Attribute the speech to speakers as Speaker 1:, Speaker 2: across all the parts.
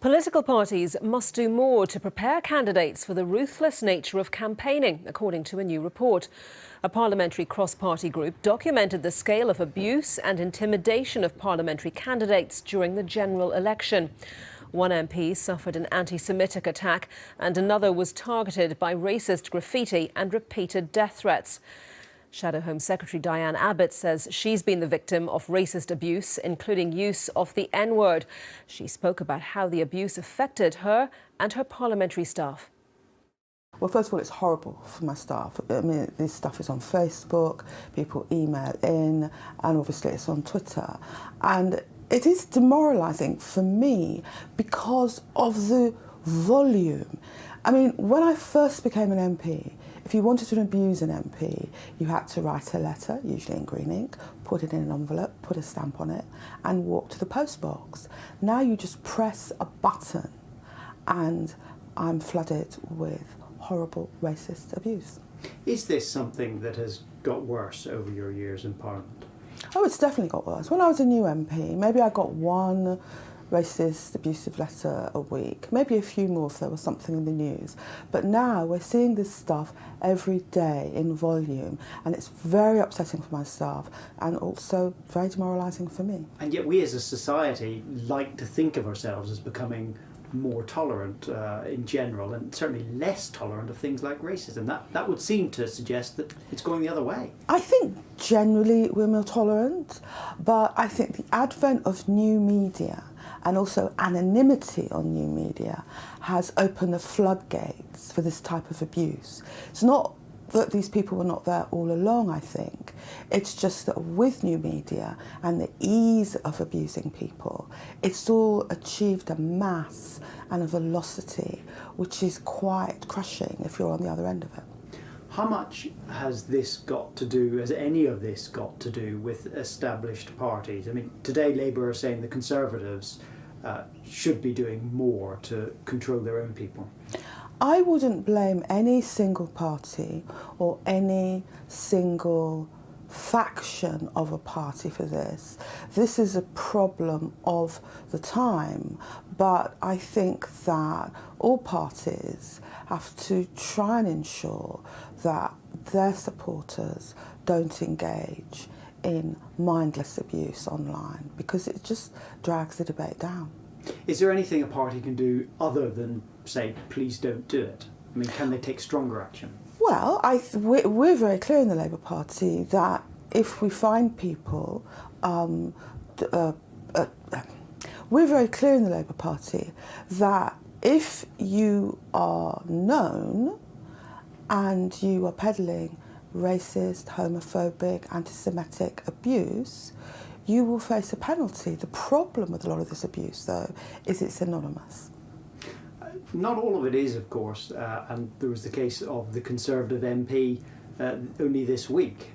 Speaker 1: Political parties must do more to prepare candidates for the ruthless nature of campaigning, according to a new report. A parliamentary cross-party group documented the scale of abuse and intimidation of parliamentary candidates during the general election. One MP suffered an anti-Semitic attack and another was targeted by racist graffiti and repeated death threats. Shadow Home Secretary Diane Abbott says she's been the victim of racist abuse, including use of the N-word. She spoke about how the abuse affected her and her parliamentary staff.
Speaker 2: Well, first of all, it's horrible for my staff. I mean, this stuff is on Facebook, people email in, and obviously it's on Twitter. And it is demoralising for me because of the volume. I mean, when I first became an MP, if you wanted to abuse an MP, you had to write a letter, usually in green ink, put it in an envelope, put a stamp on it, and walk to the post box. Now you just press a button and I'm flooded with horrible racist abuse.
Speaker 3: Is this something that has got worse over your years in Parliament?
Speaker 2: Oh, it's definitely got worse. When I was a new MP, maybe I got one racist, abusive letter a week, maybe a few more if there was something in the news. But now we're seeing this stuff every day in volume, and it's very upsetting for my staff and also very demoralising for me.
Speaker 3: And yet we as a society like to think of ourselves as becoming more tolerant in general, and certainly less tolerant of things like racism. That would seem to suggest that it's going the other way.
Speaker 2: I think generally we're more tolerant, but I think the advent of new media and also anonymity on new media has opened the floodgates for this type of abuse. It's not that these people were not there all along, I think. It's just that with new media and the ease of abusing people, it's all achieved a mass and a velocity which is quite crushing if you're on the other end of it.
Speaker 3: How much has any of this got to do with established parties? I mean, today Labour are saying the Conservatives should be doing more to control their own people.
Speaker 2: I wouldn't blame any single party or any single faction of a party for this. This is a problem of the time, but I think that all parties have to try and ensure that their supporters don't engage in mindless abuse online, because it just drags the debate down.
Speaker 3: Is there anything a party can do other than say, please don't do it? I mean, can they take stronger action?
Speaker 2: Well, we're very clear in the Labour Party that if we find people, we're very clear in the Labour Party that if you are known and you are peddling racist, homophobic, anti-Semitic abuse, you will face a penalty. The problem with a lot of this abuse, though, is it's anonymous.
Speaker 3: Not all of it is, of course, and there was the case of the Conservative MP only this week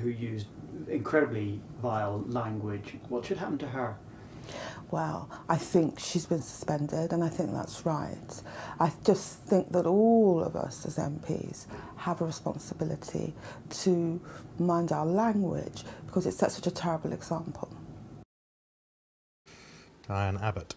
Speaker 3: who used incredibly vile language. What should happen to her?
Speaker 2: Well, I think she's been suspended, and I think that's right. I just think that all of us as MPs have a responsibility to mind our language because it sets such a terrible example.
Speaker 4: Diane Abbott.